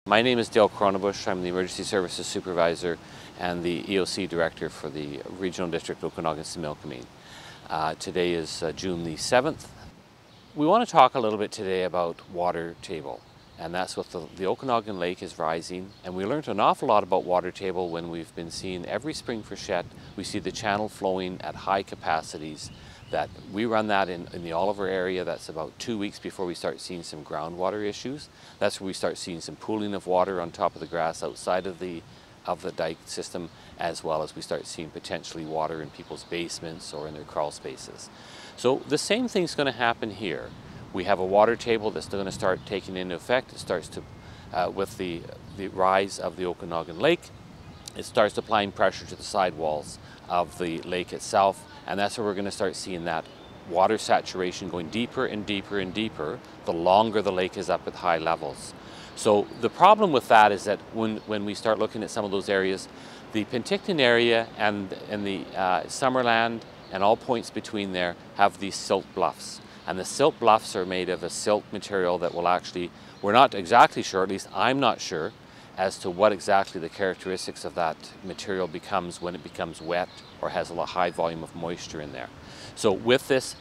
My name is Dale Kronebusch. I'm the Emergency Services Supervisor and the EOC Director for the Regional District Okanagan Similkameen. Today is June the 7th. We want to talk a little bit today about water table, and that's what the Okanagan Lake is rising, and we learned an awful lot about water table when we've been seeing every spring freshet. We see the channel flowing at high capacities. That we run that in the Oliver area. That's about 2 weeks before we start seeing some groundwater issues. That's where we start seeing some pooling of water on top of the grass outside of the dike system, as well as we start seeing potentially water in people's basements or in their crawl spaces. So the same thing's going to happen here. We have a water table that's going to start taking into effect. It starts to, with the rise of the Okanagan Lake, it starts applying pressure to the sidewalls of the lake itself, and that's where we're going to start seeing that water saturation going deeper and deeper and deeper the longer the lake is up at high levels. So the problem with that is that when we start looking at some of those areas, the Penticton area and the Summerland and all points between there have these silt bluffs. And the silt bluffs are made of a silt material that will actually, we're not exactly sure, at least I'm not sure, as to what exactly the characteristics of that material becomes when it becomes wet or has a high volume of moisture in there. So with this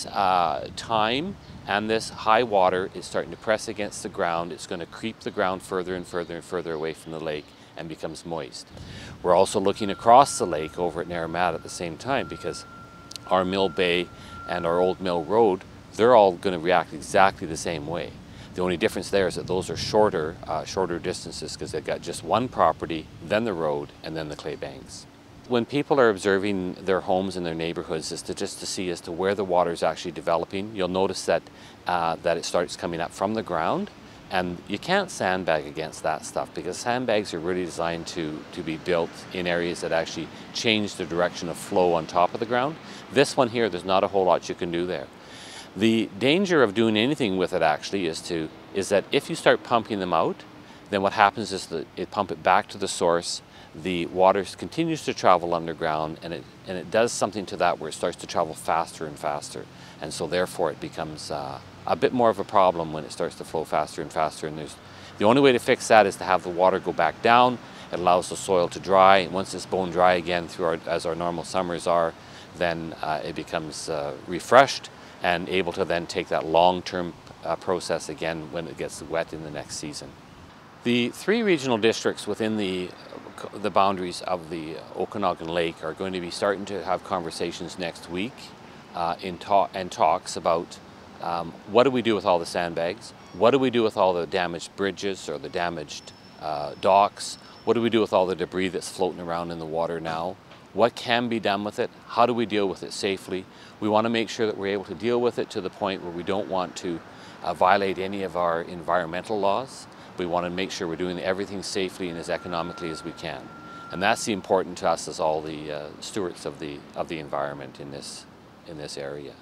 time and this high water is starting to press against the ground, it's going to creep the ground further and further and further away from the lake and becomes moist. We're also looking across the lake over at Naramata at the same time, because our Mill Bay and our Old Mill Road, they're all going to react exactly the same way. The only difference there is that those are shorter distances, because they've got just one property, then the road, and then the clay banks. When people are observing their homes and their neighborhoods, is just to see as to where the water is actually developing. You'll notice that it starts coming up from the ground, and you can't sandbag against that stuff, because sandbags are really designed to be built in areas that actually change the direction of flow on top of the ground. This one here, there's not a whole lot you can do there. The danger of doing anything with it actually is that if you start pumping them out, then what happens is that it pump it back to the source. The water continues to travel underground, and it does something to that where it starts to travel faster and faster, and so therefore it becomes a bit more of a problem when it starts to flow faster and faster. And the only way to fix that is to have the water go back down. It allows the soil to dry, and once it's bone dry again as our normal summers are, then it becomes refreshed and able to then take that long-term process again when it gets wet in the next season. The three regional districts within the boundaries of the Okanagan Lake are going to be starting to have conversations next week and talks about what do we do with all the sandbags, what do we do with all the damaged bridges or the damaged docks, what do we do with all the debris that's floating around in the water now. What can be done with it? How do we deal with it safely? We want to make sure that we're able to deal with it to the point where we don't want to violate any of our environmental laws. We want to make sure we're doing everything safely and as economically as we can. And that's the important to us as all the stewards of the environment in this area.